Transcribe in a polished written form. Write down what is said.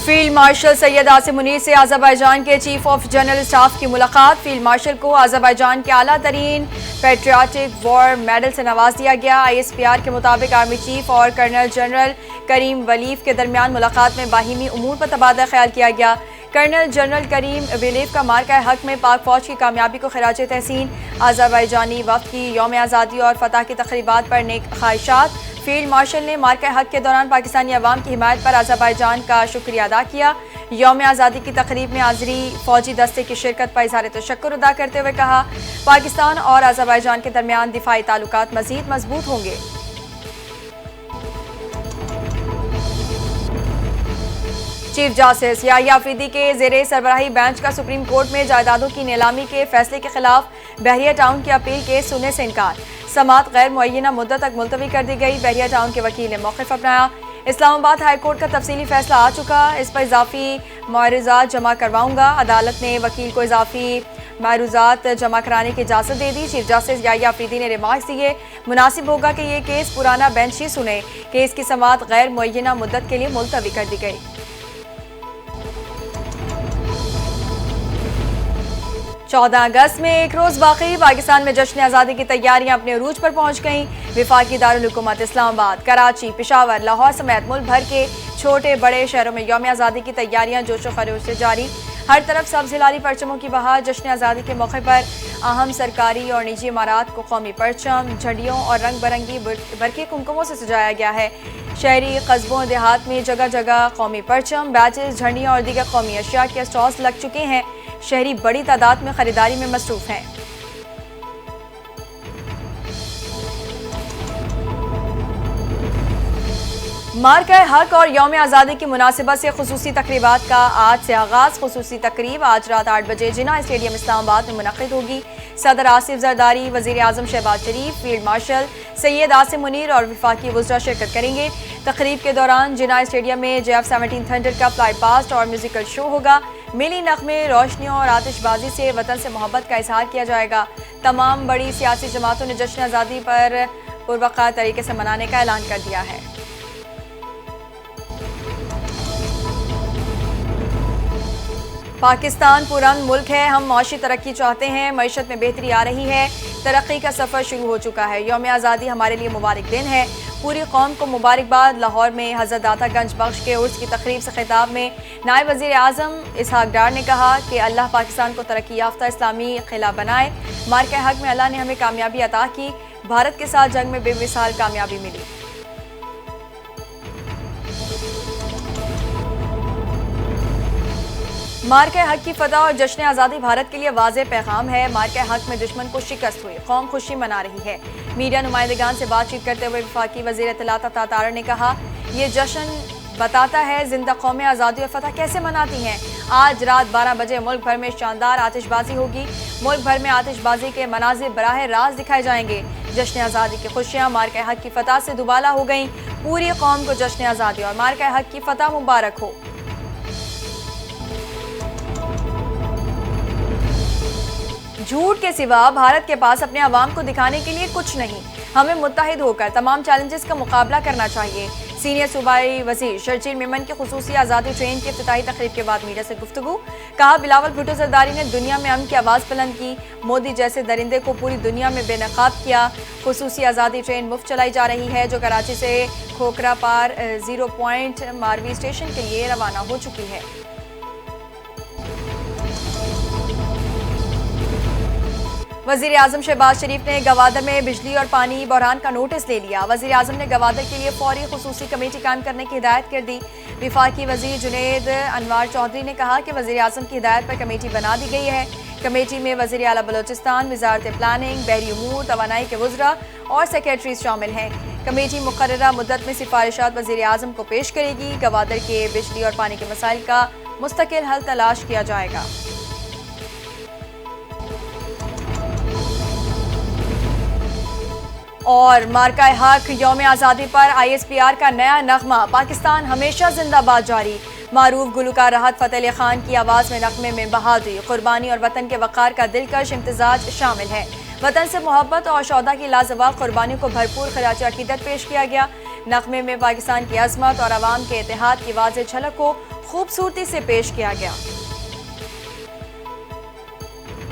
Field marshal Syed Asim Munir से Azerbaijan के chief of general staff की मुलाकात। फील्ड मार्शल को अज़रबैजान के आला तरीन पेट्रियाटिक वॉर मेडल से नवाज दिया गया। ISPR के मुताबिक आर्मी चीफ और कर्नल जनरल करीम वलीफ के दरमियान मुलाकात में बाहिमी उमूर पर तबादला ख्याल किया गया। कर्नल जनरल करीम वलीफ का मार्का हक में पाक फौज की कामयाबी को खिराज तहसीन। अज़रबैजानी वफ्द की यौम आज़ादी और फतह की तक़रीबात पर नेक ख्वाहिशात। फील्ड मार्शल ने मार्का हक के दौरान पाकिस्तानी अवाम की हिमायत पर अज़रबैजान का शुक्रिया अदा किया। यौम आज़ादी की तकरीब में हाज़री फौजी दस्ते की शिरकत पर इज़हार तशक्कुर अदा करते हुए कहा, पाकिस्तान और अज़रबैजान के दरमियान दिफाई ताल्लुकात मज़ीद मजबूत होंगे। चीफ जस्टिस याहिया अफरीदी के ज़ेरे सरबराही बेंच का सुप्रीम कोर्ट में जायदादों की नीलामी के फैसले के खिलाफ बहरिया टाउन की अपील के सुनने से इनकार। समाअत गैर मुअय्यना मुद्दत तक मुलतवी कर दी गई। बहरिया टाउन के वकील ने मौक़िफ़ अपनाया। इस्लामाबाद हाई कोर्ट का तफसीली फैसला आ चुका, इस पर इजाफी मुआवज़ात जमा करवाऊंगा। अदालत ने वकील को इजाफी मुआवज़ात जमा कराने की इजाज़त दे दी। चीफ जस्टिस याहिया अफरीदी ने रिमार्क्स दिए, मुनासिब होगा कि ये केस पुराना बेंच ही सुने। केस की समाअत गैर मुअय्यना मुद्दत के लिए मुलतवी कर दी गई। 14 अगस्त में एक रोज बाकी। पाकिस्तान में जश्न आज़ादी की तैयारियां अपने अरूज पर पहुंच गईं। विफाकी दारुल हुकूमत इस्लामाबाद, कराची, पेशावर, लाहौर समेत मुल्क भर के छोटे बड़े शहरों में यौम आज़ादी की तैयारियां जोशो खरोश से जारी। हर तरफ सब्ज़ हिलाली परचमों की बहार। जश्न आज़ादी के मौके पर अहम सरकारी और निजी इमारात को कौमी परचम, झंडियों और रंग बिरंगी बरक़ी कुमकुमों से सजाया गया है। शहरी कस्बों देहात में जगह जगह कौमी परचम, बैचेस, झंडियाँ और दीगर कौमी अशिया के स्टॉल्स लग चुके हैं। शहरी बड़ी तादाद में खरीदारी में मसरूफ हैं। मार्का हक और यौम आज़ादी की मुनासिबत से खुसूसी तकरीबात का आज से आगाज़। खुसूसी तकरीब आज रात 8 बजे जिना स्टेडियम इस्लामाबाद में मुनक़िद होगी। सदर आसिफ जरदारी, वज़ीर आज़म शहबाज शरीफ, फील्ड मार्शल सैयद आसिम मुनीर और वफाकी वज़रा शिरकत करेंगे। तकरीब के दौरान जिना स्टेडियम में JF-17 थंडर का फ्लाई पास्ट और म्यूजिकल शो होगा। मिली नग़मे, रोशनियों और आतिशबाजी से वतन से मोहब्बत का इजहार किया जाएगा। तमाम बड़ी सियासी जमातों ने जश्न आज़ादी पर पुरवक़ार तरीके से मनाने का ऐलान कर दिया है। पाकिस्तान पुरअमन मुल्क है, हम माशी तरक्की चाहते हैं, मईशत में बेहतरी आ रही है, तरक्की का सफ़र शुरू हो चुका है। यौम आज़ादी हमारे लिए मुबारक दिन है, पूरी कौम को मुबारकबाद। लाहौर में हज़रत दातागंज बख्श के उर्स की तकरीब से खिताब में नायब वज़ीर आज़म इसहाक डार ने कहा कि अल्लाह पाकिस्तान को तरक्की याफ्ता इस्लामी खिला बनाए। मार्का हक में अल्लाह ने हमें कामयाबी अता की, भारत के साथ जंग में बेमिसाल कामयाबी मिली। मार्का हक की फतह और जश्न आज़ादी भारत के लिए वाज़ेह पैगाम है। मार्का हक में दुश्मन को शिकस्त हुई, कौम खुशी मना रही है। मीडिया नुमाइंदगान से बातचीत करते हुए वफाकी वज़ीर इत्तलात अता तारा ने कहा, ये जश्न बताता है जिंदा कौमें आज़ादी और फतह कैसे मनाती हैं। आज रात 12 बजे मुल्क भर में शानदार आतिशबाजी होगी। मुल्क भर में आतिशबाजी के मनाजिर बराह रास्त दिखाए जाएंगे। जश्न आज़ादी की खुशियाँ मार्का हक की फतह से दुबाला हो गईं। पूरी कौम को जश्न आज़ादी और मार्का हक की फतह मुबारक हो। झूठ के सिवा भारत के पास अपने अवाम को दिखाने के लिए कुछ नहीं। हमें मुत्तहिद होकर तमाम चैलेंजेस का मुकाबला करना चाहिए। सीनियर सूबाई वज़ीर शर्जील मेमन की खुसूसी आज़ादी ट्रेन की इफ्तिताही तकरीब के बाद मीडिया से गुफ्तगू। कहा, बिलावल भुट्टो जरदारी ने दुनिया में अमन की आवाज़ बुलंद की, मोदी जैसे दरिंदे को पूरी दुनिया में बेनकाब किया। खुसूसी आज़ादी ट्रेन मुफ्त चलाई जा रही है जो कराची से खोखरा पार 0 पॉइंट मारवी स्टेशन के लिए रवाना हो चुकी है। वज़ीर आज़म शहबाज शरीफ ने गवादर में बिजली और पानी बहरान का नोटिस ले लिया। वज़ीर आज़म ने गवादर के लिए फौरी खुसूसी कमेटी कायम करने की हिदायत कर दी। विफाकी वज़ीर जुनैद अनवार चौधरी ने कहा कि वज़ीर आज़म की हिदायत पर कमेटी बना दी गई है। कमेटी में वज़ीर आला बलोचिस्तान, वज़ारत प्लानिंग, बहरी उमूर, तवानाई के वज़रा और सेक्रेटरीज शामिल हैं। कमेटी मुकर्ररा मुद्दत में सिफारिशात वज़ीर आज़म को पेश करेगी। गवादर के बिजली और पानी के मसाइल का मुस्तकिल हल तलाश किया जाएगा। और मार्का हक यौम आज़ादी पर ISPR का नया नगमा पाकिस्तान हमेशा जिंदाबाद जारी। मारूफ गुलकार राहत फ़तेह अली खान की आवाज़ में नगमे में बहादुरी, कुर्बानी और वतन के वक़ार का दिलकश इम्तिजाज शामिल है। वतन से मोहब्बत और शौदा की लाजवाब कुर्बानी को भरपूर खराज अकीदत पेश किया गया। नगमे में पाकिस्तान की अजमत और अवाम के इत्तेहाद की वाज़ेह झलक को खूबसूरती से पेश किया गया।